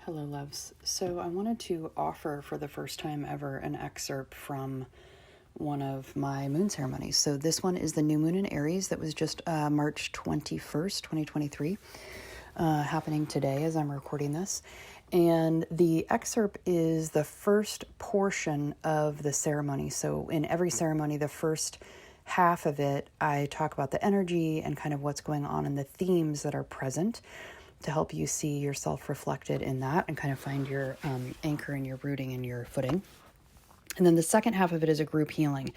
Hello, loves. So I wanted to offer for the first time ever an excerpt from one of my moon ceremonies. So this one is the new moon in Aries that was just March 21st, 2023, happening today as I'm recording this. And the excerpt is the first portion of the ceremony. So in every ceremony, the first half of it, I talk about the energy and kind of what's going on and the themes that are present to help you see yourself reflected in that and kind of find your anchor and your rooting and your footing. And then the second half of it is a group healing.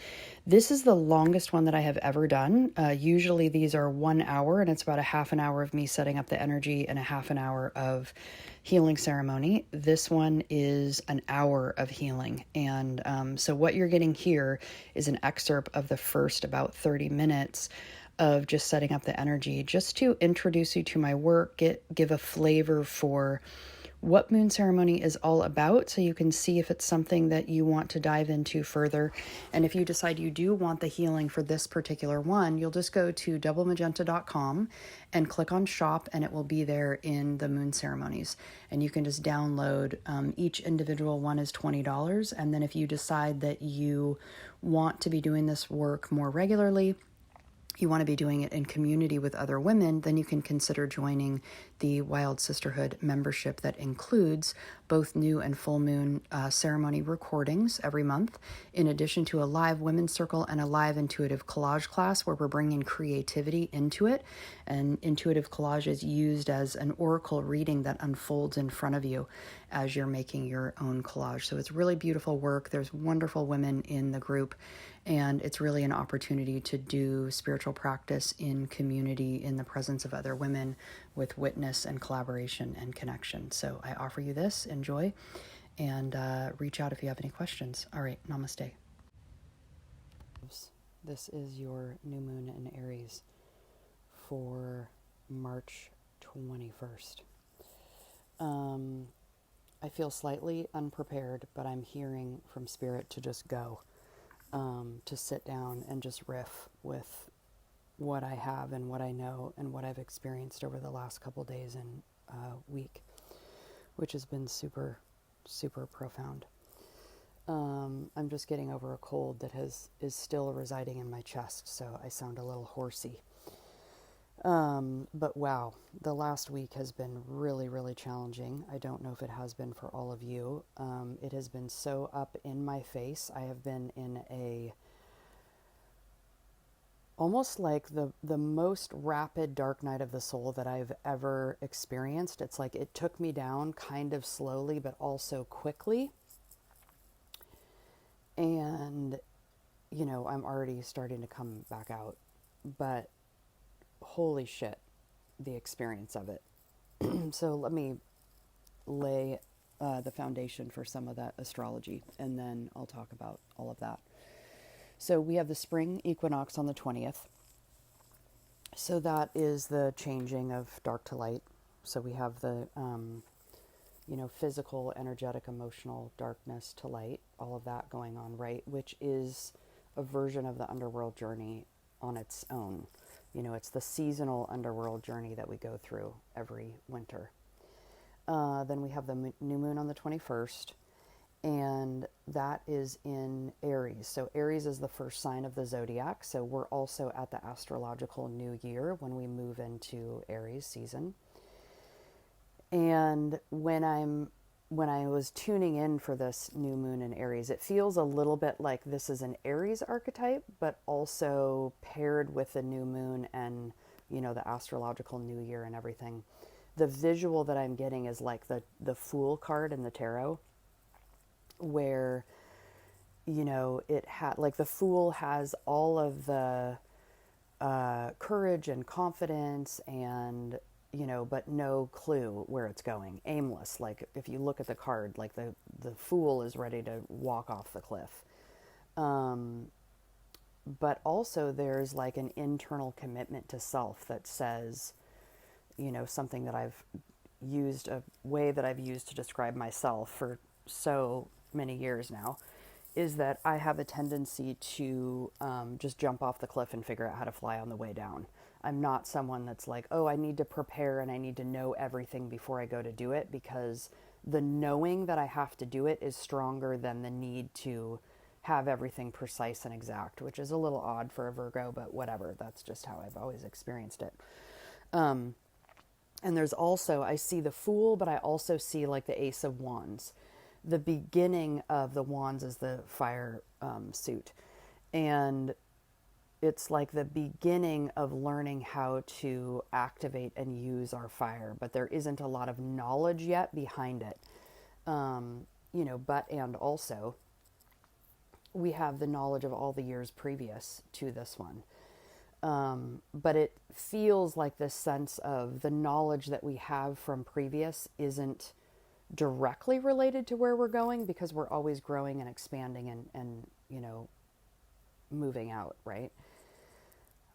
This is the longest one that I have ever done. Usually these are 1 hour, and it's about a half an hour of me setting up the energy and a half an hour of healing ceremony. This one is an hour of healing. And so what you're getting here is an excerpt of the first about 30 minutes of just setting up the energy, just to introduce you to my work, give a flavor for what moon ceremony is all about, so you can see if it's something that you want to dive into further. And if you decide you do want the healing for this particular one, you'll just go to doublemagenta.com and click on shop, and it will be there in the moon ceremonies. And you can just download, each individual one is $20. And then if you decide that you want to be doing this work more regularly, you want to be doing it in community with other women, then you can consider joining the Wild Sisterhood membership that includes both new and full moon ceremony recordings every month, in addition to a live women's circle and a live intuitive collage class where we're bringing creativity into it. And intuitive collage is used as an oracle reading that unfolds in front of you as you're making your own collage. So it's really beautiful work. There's wonderful women in the group, and it's really an opportunity to do spiritual practice in community in the presence of other women with witness and collaboration and connection. So I offer you this. Enjoy, and reach out if you have any questions. All right, namaste. This is your new moon in Aries for March 21st. I feel slightly unprepared, but I'm hearing from Spirit to just go, to sit down and just riff with what I have and what I know and what I've experienced over the last couple days and week, which has been super, super profound. I'm just getting over a cold that is still residing in my chest, so I sound a little horsey. But wow, the last week has been really, really challenging. I don't know if it has been for all of you. It has been so up in my face. I have been in almost like the most rapid dark night of the soul that I've ever experienced. It's like it took me down kind of slowly, but also quickly. And, I'm already starting to come back out, but holy shit, the experience of it. So let me lay the foundation for some of that astrology, and then I'll talk about all of that. So we have the spring equinox on the 20th. So that is the changing of dark to light. So we have the, physical, energetic, emotional darkness to light, all of that going on, right? Which is a version of the underworld journey on its own. It's the seasonal underworld journey that we go through every winter. Then we have the new moon on the 21st, and that is in Aries. So Aries is the first sign of the zodiac. So we're also at the astrological new year when we move into Aries season. And when I was tuning in for this new moon in Aries, it feels a little bit like this is an Aries archetype, but also paired with the new moon and, the astrological new year and everything. The visual that I'm getting is like the Fool card in the tarot, where, it had like the Fool has all of the courage and confidence and, but no clue where it's going, aimless. Like if you look at the card, like the Fool is ready to walk off the cliff. But also there's like an internal commitment to self that says, something that I've used, a way that I've used to describe myself for so many years now, is that I have a tendency to just jump off the cliff and figure out how to fly on the way down. I'm not someone that's like, oh, I need to prepare and I need to know everything before I go to do it, because the knowing that I have to do it is stronger than the need to have everything precise and exact, which is a little odd for a Virgo, but whatever. That's just how I've always experienced it. And there's also, I see the Fool, but I also see like the Ace of Wands. The beginning of the Wands is the fire suit. And it's like the beginning of learning how to activate and use our fire, but there isn't a lot of knowledge yet behind it. But and also we have the knowledge of all the years previous to this one. But it feels like this sense of the knowledge that we have from previous isn't directly related to where we're going, because we're always growing and expanding and moving out, right?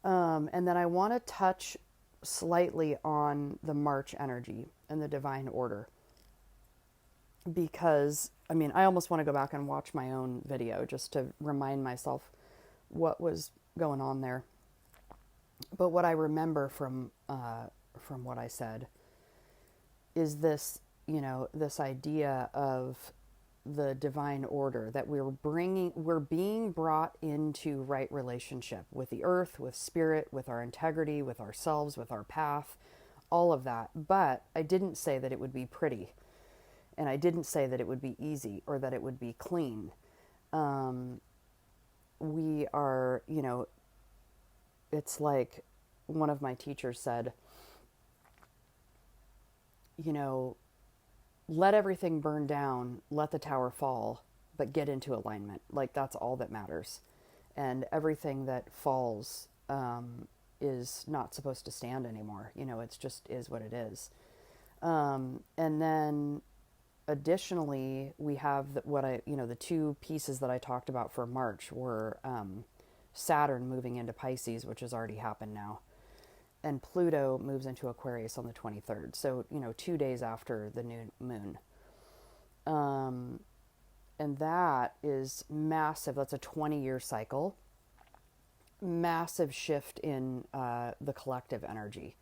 And then I want to touch slightly on the March energy and the divine order, because I almost want to go back and watch my own video just to remind myself what was going on there. But what I remember from what I said is this, this idea of the divine order, that we're being brought into right relationship with the earth, with spirit, with our integrity, with ourselves, with our path, all of that. But I didn't say that it would be pretty, and I didn't say that it would be easy or that it would be clean. We are, it's like one of my teachers said, let everything burn down, let the tower fall, but get into alignment. Like, that's all that matters. And everything that falls is not supposed to stand anymore. It's just is what it is. And then additionally, we have the two pieces that I talked about for March were Saturn moving into Pisces, which has already happened now, and Pluto moves into Aquarius on the 23rd. So, 2 days after the new moon. And that is massive. That's a 20-year cycle. Massive shift in the collective energy,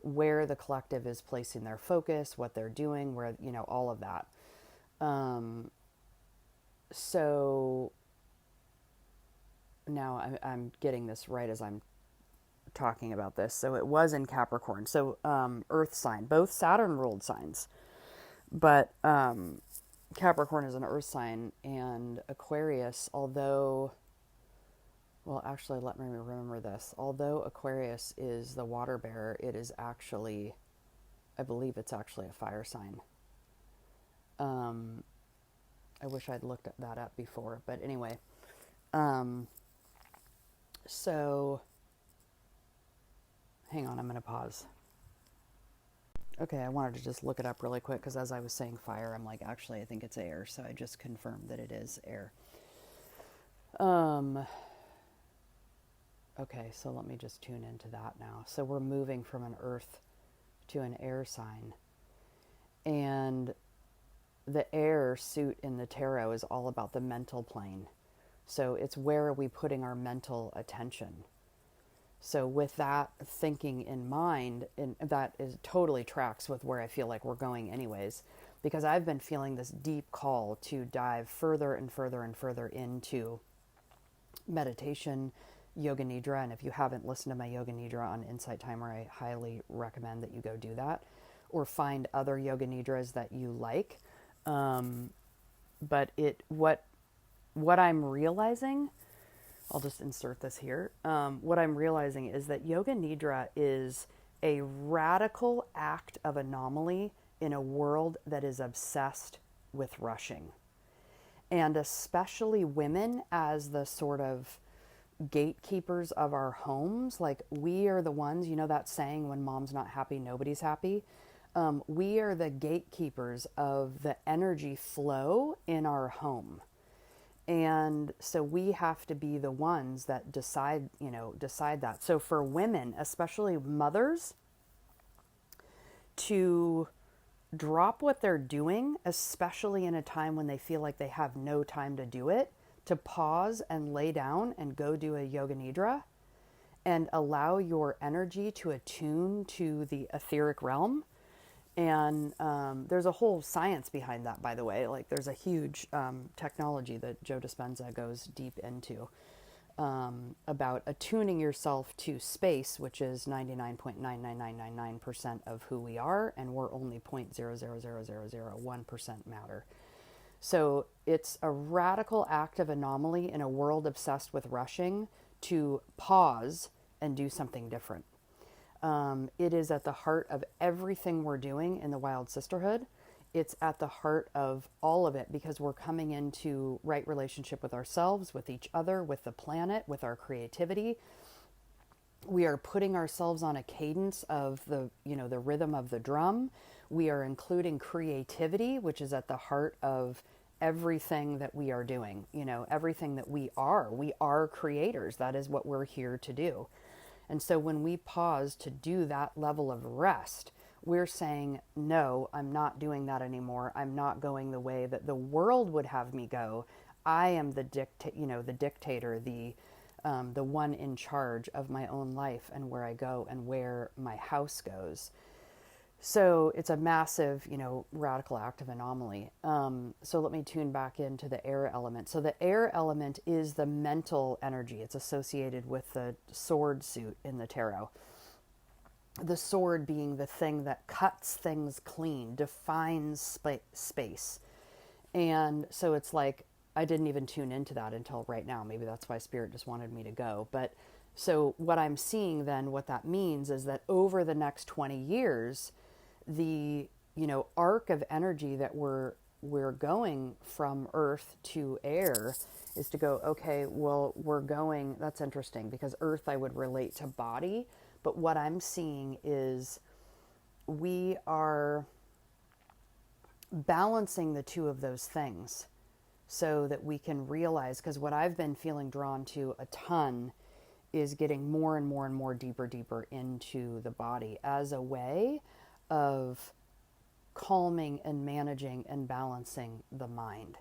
where the collective is placing their focus, what they're doing, where, all of that. So now I'm getting this right as I'm talking about this. So it was in Capricorn. So earth sign, both Saturn ruled signs, but Capricorn is an earth sign, and Aquarius, although, well, actually, let me remember this. Although Aquarius is the water bearer, it is actually, I believe it's actually a fire sign. I wish I'd looked at that up before, but anyway. So hang on, I'm going to pause. Okay, I wanted to just look it up really quick, because as I was saying fire, I'm like, actually, I think it's air. So I just confirmed that it is air. Okay, so let me just tune into that now. So we're moving from an earth to an air sign. And the air suit in the tarot is all about the mental plane. So it's where are we putting our mental attention? So with that thinking in mind, and that is totally tracks with where I feel like we're going anyways, because I've been feeling this deep call to dive further and further and further into meditation, yoga nidra. And if you haven't listened to my yoga nidra on Insight Timer, I highly recommend that you go do that, or find other yoga nidras that you like. But what I'm realizing, I'll just insert this here. What I'm realizing is that yoga nidra is a radical act of anomaly in a world that is obsessed with rushing. And especially women, as the sort of gatekeepers of our homes. Like, we are the ones, that saying, when mom's not happy, nobody's happy. We are the gatekeepers of the energy flow in our home. And so we have to be the ones that decide that. So for women, especially mothers, to drop what they're doing, especially in a time when they feel like they have no time to do it, to pause and lay down and go do a yoga nidra, and allow your energy to attune to the etheric realm. And there's a whole science behind that, by the way. Like, there's a huge technology that Joe Dispenza goes deep into about attuning yourself to space, which is 99.99999% of who we are, and we're only 0.0000001% matter. So it's a radical active anomaly in a world obsessed with rushing to pause and do something different. It is at the heart of everything we're doing in the Wild Sisterhood. It's at the heart of all of it because we're coming into right relationship with ourselves, with each other, with the planet, with our creativity. We are putting ourselves on a cadence of the rhythm of the drum. We are including creativity, which is at the heart of everything that we are doing, everything that we are. We are creators. That is what we're here to do. And so when we pause to do that level of rest, we're saying, no, I'm not doing that anymore. I'm not going the way that the world would have me go. I am the dictator, the one in charge of my own life and where I go and where my house goes. So it's a massive, radical active anomaly. So let me tune back into the air element. So the air element is the mental energy. It's associated with the sword suit in the tarot. The sword being the thing that cuts things clean, defines space. And so it's like, I didn't even tune into that until right now. Maybe that's why Spirit just wanted me to go. But so what I'm seeing then, what that means is that over the next 20 years, the arc of energy that we're going from earth to air is to go, okay, well, we're going, that's interesting because earth I would relate to body, but what I'm seeing is we are balancing the two of those things so that we can realize, because what I've been feeling drawn to a ton is getting more and more and more deeper into the body as a way of calming and managing and balancing the mind.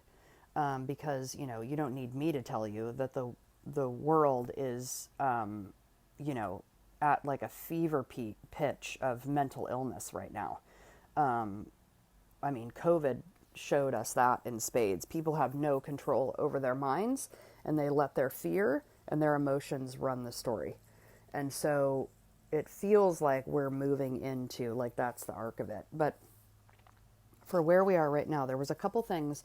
Because, you don't need me to tell you that the world is, at like a fever pitch of mental illness right now. COVID showed us that in spades. People have no control over their minds and they let their fear and their emotions run the story. And so it feels like we're moving into, like, that's the arc of it. But for where we are right now, there was a couple things.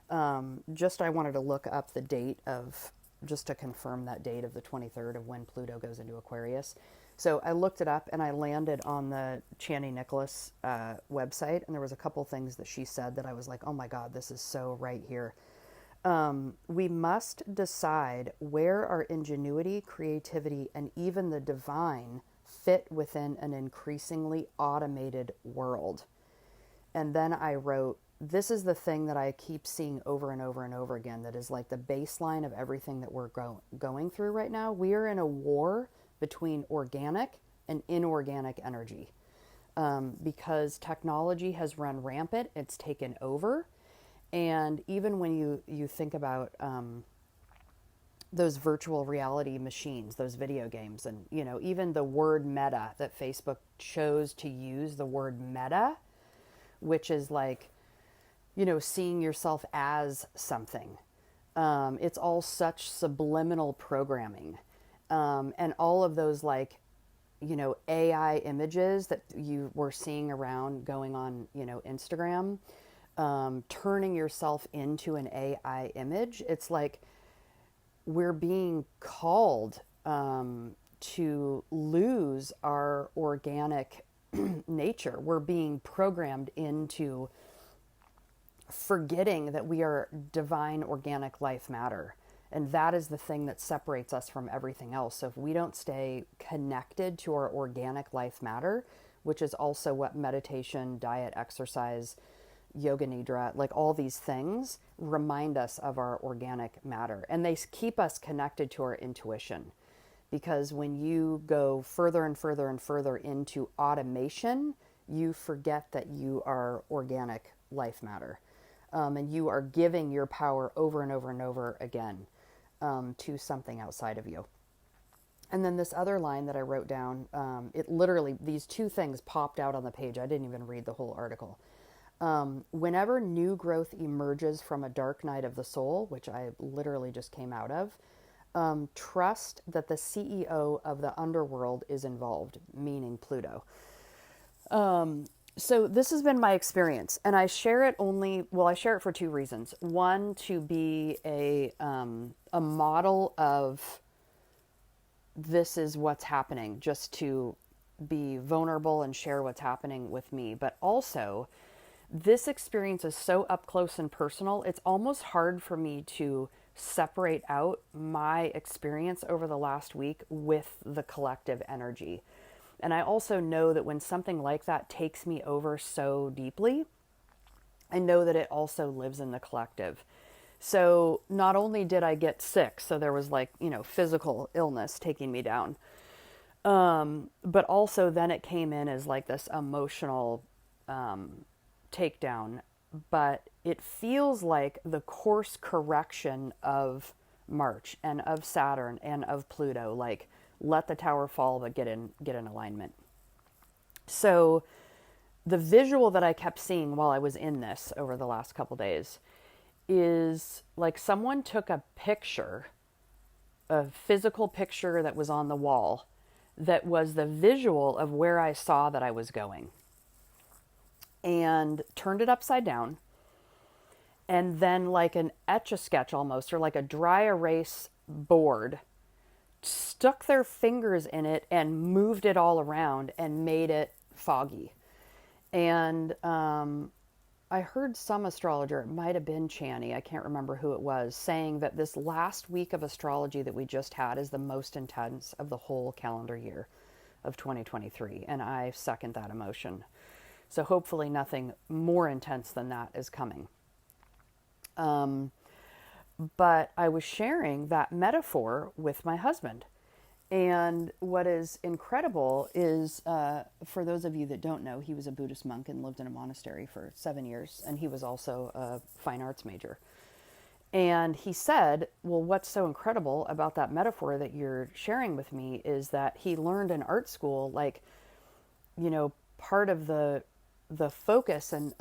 I wanted to look up the date of, just to confirm that date of the 23rd of when Pluto goes into Aquarius. So I looked it up and I landed on the Chani Nicholas website, and there was a couple things that she said that I was like, oh my God, this is so right here. We must decide where our ingenuity, creativity, and even the divine fit within an increasingly automated world. And then I wrote, this is the thing that I keep seeing over and over and over again that is like the baseline of everything that we're going through right now. We are in a war between organic and inorganic energy because technology has run rampant. It's taken over. And even when you think about those virtual reality machines, those video games, and, even the word meta, that Facebook chose to use the word meta, which is like, seeing yourself as something. It's all such subliminal programming. And all of those, like, AI images that you were seeing around going on, Instagram, turning yourself into an AI image. It's like we're being called to lose our organic nature. We're being programmed into forgetting that we are divine organic life matter. And that is the thing that separates us from everything else. So if we don't stay connected to our organic life matter, which is also what meditation, diet, exercise, yoga nidra, like all these things remind us of our organic matter. And they keep us connected to our intuition. Because when you go further and further and further into automation, you forget that you are organic life matter. And you are giving your power over and over and over again to something outside of you. And then this other line that I wrote down, it literally, these two things popped out on the page. I didn't even read the whole article. Whenever new growth emerges from a dark night of the soul, which I literally just came out of, trust that the CEO of the underworld is involved, meaning Pluto. So this has been my experience, and I share it I share it for two reasons. One, to be a model of this is what's happening, just to be vulnerable and share what's happening with me. But also, this experience is so up close and personal, it's almost hard for me to separate out my experience over the last week with the collective energy. And I also know that when something like that takes me over so deeply, I know that it also lives in the collective. So not only did I get sick, so there was like, physical illness taking me down, but also then it came in as like this emotional takedown. But it feels like the course correction of March and of Saturn and of Pluto, like let the tower fall, but get in alignment. So the visual that I kept seeing while I was in this over the last couple days is like someone took a picture, a physical picture that was on the wall, that was the visual of where I saw that I was going, and turned it upside down, and then like an etch-a-sketch almost, or like a dry erase board, stuck their fingers in it and moved it all around and made it foggy. And I heard some astrologer, it might have been Chani, I can't remember who it was, saying that this last week of astrology that we just had is the most intense of the whole calendar year of 2023. And I second that emotion. So hopefully nothing more intense than that is coming. But I was sharing that metaphor with my husband. And what is incredible is, for those of you that don't know, he was a Buddhist monk and lived in a monastery for 7 years. And he was also a fine arts major. And he said, well, what's so incredible about that metaphor that you're sharing with me is that he learned in art school, like, part of the focus. And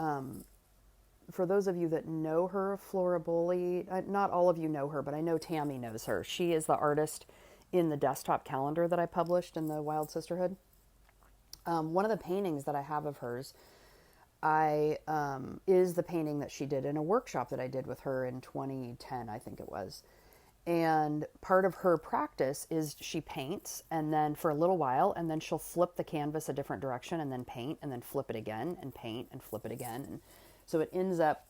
for those of you that know her, Flora Boley, not all of you know her, but I know Tammy knows her. She is the artist in the desktop calendar that I published in the Wild Sisterhood. One of the paintings that I have of hers, is the painting that she did in a workshop that I did with her in 2010, I think it was. And part of her practice is she paints, and then for a little while, and then she'll flip the canvas a different direction and then paint, and then flip it again and paint and flip it again. And so it ends up,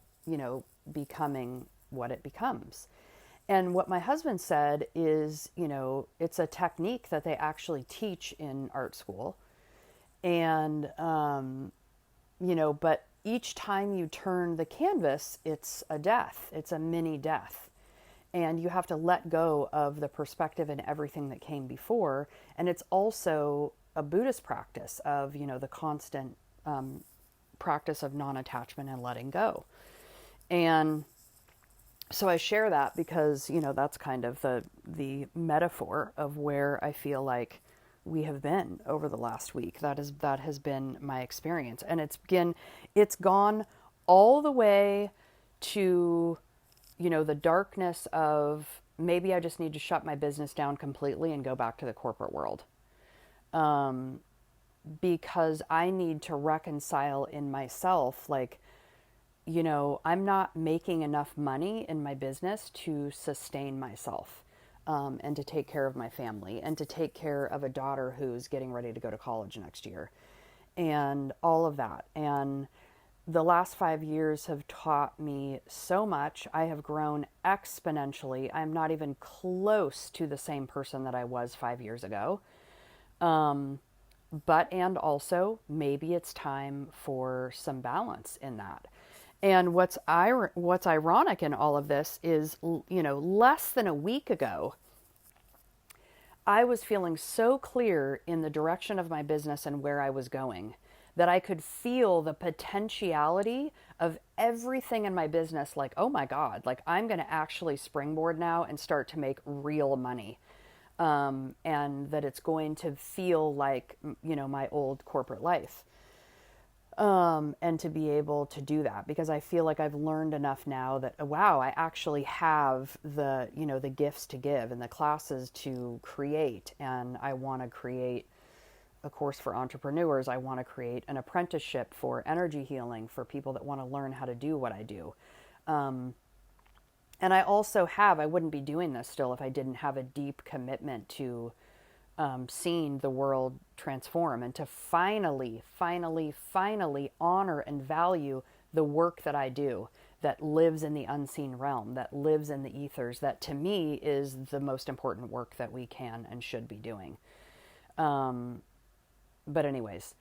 becoming what it becomes. And what my husband said is, it's a technique that they actually teach in art school. And, but each time you turn the canvas, it's a death. It's a mini death. And you have to let go of the perspective and everything that came before. And it's also a Buddhist practice of, the constant practice of non-attachment and letting go. And so I share that because, that's kind of the metaphor of where I feel like we have been over the last week. That has been my experience. And it's gone all the way to, the darkness of maybe I just need to shut my business down completely and go back to the corporate world. Because I need to reconcile in myself, like, I'm not making enough money in my business to sustain myself, and to take care of my family and to take care of a daughter who's getting ready to go to college next year and all of that. And the last 5 years have taught me so much. I have grown exponentially. I'm not even close to the same person that I was 5 years ago. And also maybe it's time for some balance in that. And what's ironic in all of this is, less than a week ago, I was feeling so clear in the direction of my business and where I was going that I could feel the potentiality of everything in my business. Like, oh my God, like I'm going to actually springboard now and start to make real money. and that it's going to feel like, my old corporate life. And to be able to do that, because I feel like I've learned enough now that, wow, I actually have the gifts to give and the classes to create. And I want to create a course for entrepreneurs. I want to create an apprenticeship for energy healing for people that want to learn how to do what I do. And I wouldn't be doing this still if I didn't have a deep commitment to seeing the world transform, and to finally honor and value the work that I do, that lives in the unseen realm, that lives in the ethers, that to me is the most important work that we can and should be doing. But anyways,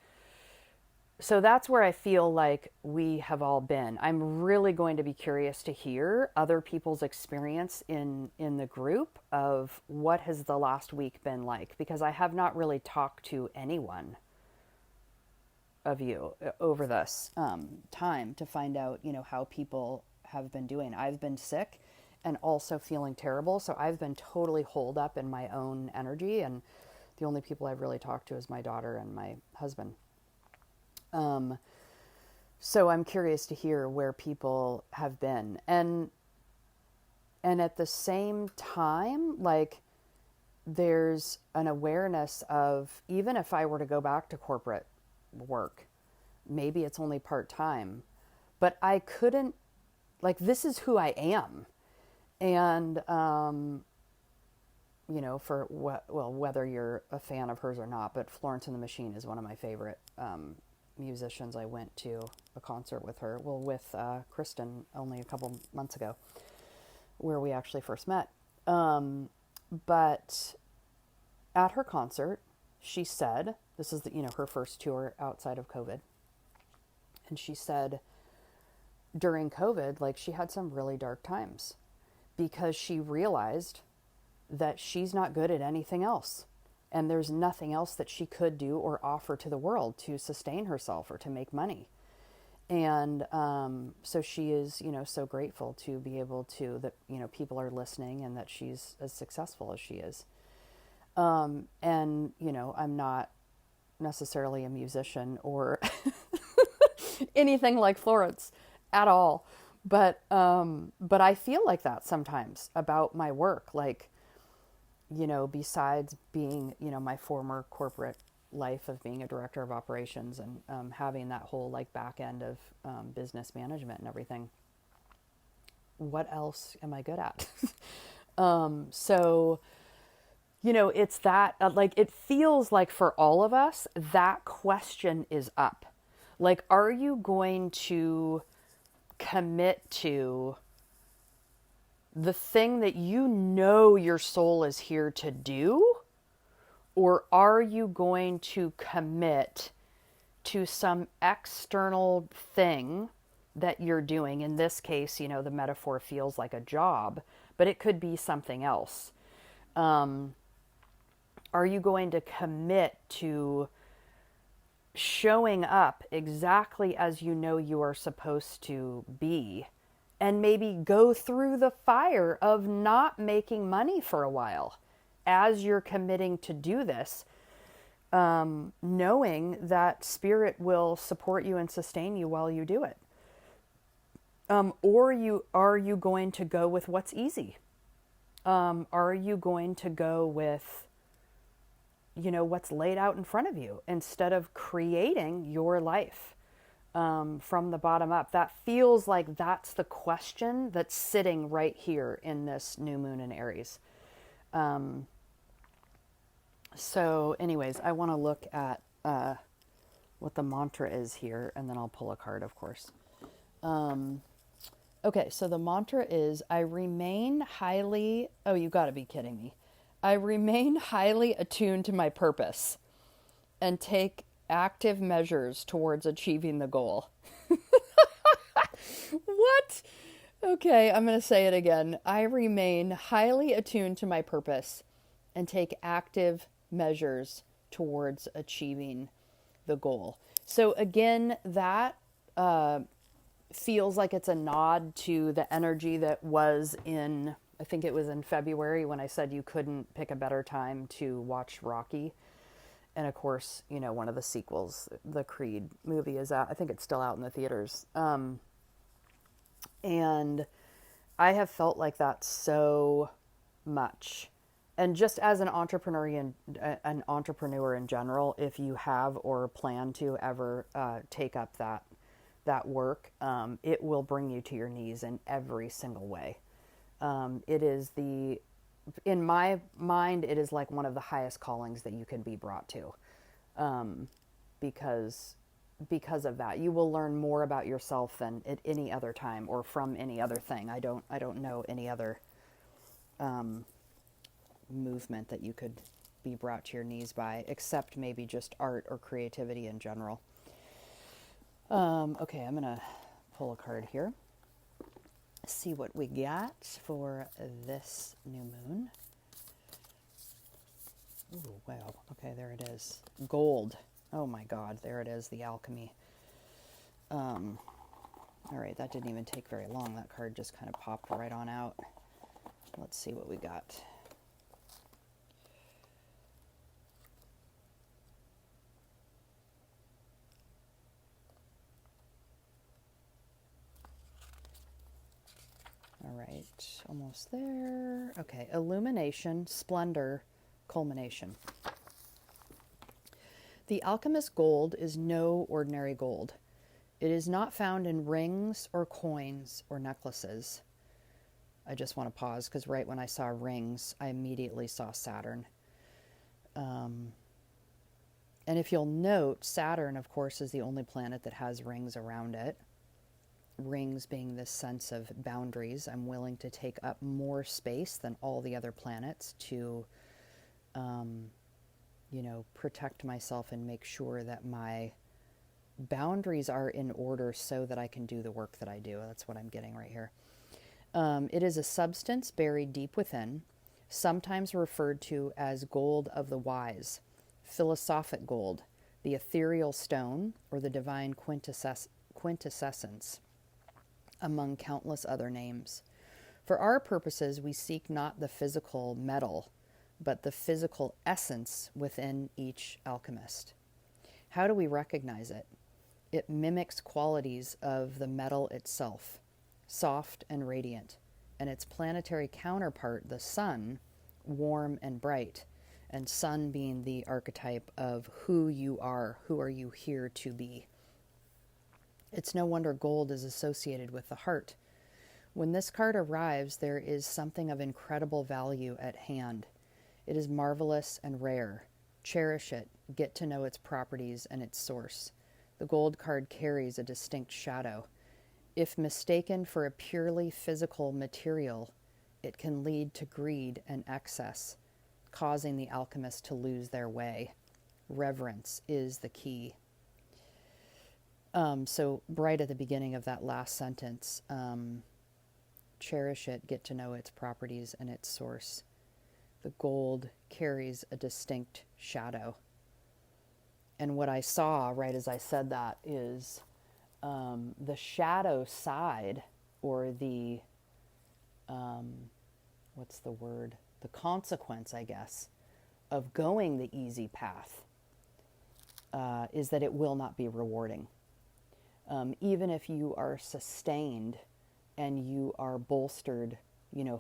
so that's where I feel like we have all been. I'm really going to be curious to hear other people's experience in the group of what has the last week been like, because I have not really talked to anyone of you over this time to find out, how people have been doing. I've been sick and also feeling terrible, so I've been totally holed up in my own energy, and the only people I've really talked to is my daughter and my husband. So I'm curious to hear where people have been. And at the same time, like, there's an awareness of, even if I were to go back to corporate work, maybe it's only part-time, but I couldn't, like, this is who I am. And, for whether you're a fan of hers or not, but Florence and the Machine is one of my favorite, musicians. I went to a concert with her, with Kristen, only a couple months ago, where we actually first met. But at her concert, she said, this is her first tour outside of COVID. And she said during COVID, like, she had some really dark times because she realized that she's not good at anything else. And there's nothing else that she could do or offer to the world to sustain herself or to make money. And so she is, so grateful to be able to, that, people are listening and that she's as successful as she is. And, I'm not necessarily a musician or anything like Florence at all. But I feel like that sometimes about my work. Like, besides being, my former corporate life of being a director of operations and having that whole, like, back end of business management and everything, what else am I good at? So, it's that, like, it feels like for all of us, that question is up. Like, are you going to commit to the thing that your soul is here to do? Or are you going to commit to some external thing that you're doing? In this case, the metaphor feels like a job, but it could be something else. Are you going to commit to showing up exactly as you are supposed to be, and maybe go through the fire of not making money for a while as you're committing to do this, knowing that spirit will support you and sustain you while you do it? Or are you going to go with what's easy? Are you going to go with, what's laid out in front of you instead of creating your life from the bottom up? That feels like that's the question that's sitting right here in this new moon in Aries. So anyways, I want to look at what the mantra is here, and then I'll pull a card, of course. Okay, so the mantra is, I remain highly, oh, you gotta be kidding me. I remain highly attuned to my purpose and take active measures towards achieving the goal. What? Okay, I'm going to say it again. I remain highly attuned to my purpose and take active measures towards achieving the goal. So again, that feels like it's a nod to the energy that was in I think it was in February when I said you couldn't pick a better time to watch Rocky. And of course, you know, one of the sequels, the Creed movie, is out. I think it's still out in the theaters. And I have felt like that so much. And just as an entrepreneur in general, if you have or plan to ever take up that work, it will bring you to your knees in every single way. It is in my mind, it is like one of the highest callings that you can be brought to, because of that. You will learn more about yourself than at any other time or from any other thing. I don't know any other movement that you could be brought to your knees by, except maybe just art or creativity in general. Okay, I'm gonna pull a card here. See what we got for this new moon. Ooh, wow. Okay, there it is. Gold. Oh my God, there it is, the alchemy. All right, that didn't even take very long. That card just kind of popped right on out. Let's see what we got. All right, almost there. Okay, illumination, splendor, culmination. The alchemist's gold is no ordinary gold. It is not found in rings or coins or necklaces. I just want to pause because right when I saw rings, I immediately saw Saturn. And if you'll note, Saturn, of course, is the only planet that has rings around it. Rings being this sense of boundaries. I'm willing to take up more space than all the other planets to, protect myself and make sure that my boundaries are in order so that I can do the work that I do. That's what I'm getting right here. It is a substance buried deep within, sometimes referred to as gold of the wise, philosophic gold, the ethereal stone, or the divine quintessence, among countless other names. For our purposes, we seek not the physical metal, but the physical essence within each alchemist. How do we recognize it? It mimics qualities of the metal itself, soft and radiant, and its planetary counterpart, the sun, warm and bright, and sun being the archetype of who you are you here to be. It's no wonder gold is associated with the heart. When this card arrives, there is something of incredible value at hand. It is marvelous and rare. Cherish it, get to know its properties and its source. The gold card carries a distinct shadow. If mistaken for a purely physical material, it can lead to greed and excess, causing the alchemist to lose their way. Reverence is the key. So right at the beginning of that last sentence, cherish it, get to know its properties and its source. The gold carries a distinct shadow. And what I saw right as I said that is the shadow side, or the, what's the word? The consequence, I guess, of going the easy path is that it will not be rewarding. Even if you are sustained and you are bolstered,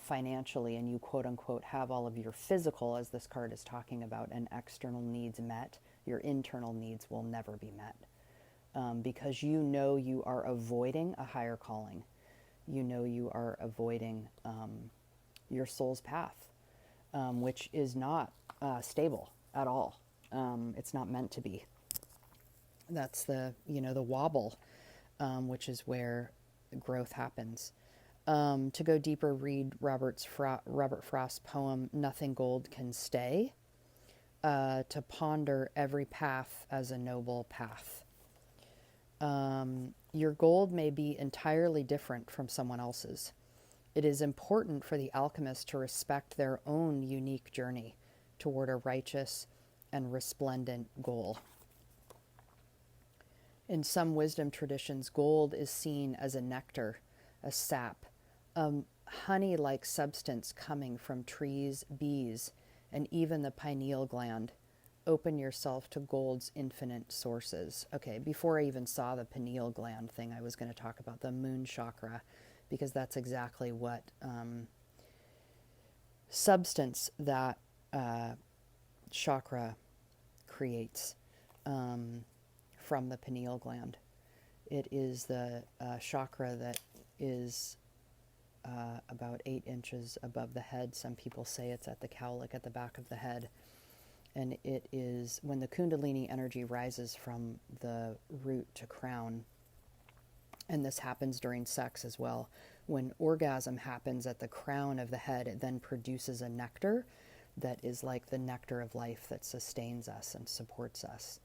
financially, and you quote unquote have all of your physical, as this card is talking about, and external needs met, your internal needs will never be met. Because you are avoiding a higher calling. You are avoiding your soul's path, which is not stable at all. It's not meant to be. That's the wobble, which is where growth happens. To go deeper, read Robert Frost's poem, Nothing Gold Can Stay, to ponder every path as a noble path. Your gold may be entirely different from someone else's. It is important for the alchemist to respect their own unique journey toward a righteous and resplendent goal. In some wisdom traditions, gold is seen as a nectar, a sap, honey-like substance coming from trees, bees, and even the pineal gland. Open yourself to gold's infinite sources. Okay, before I even saw the pineal gland thing, I was going to talk about the moon chakra, because that's exactly what substance that chakra creates from the pineal gland. It is the chakra that is about 8 inches above the head. Some people say it's at the cowlick at the back of the head. And it is when the Kundalini energy rises from the root to crown. And this happens during sex as well. When orgasm happens at the crown of the head, it then produces a nectar that is like the nectar of life that sustains us and supports us.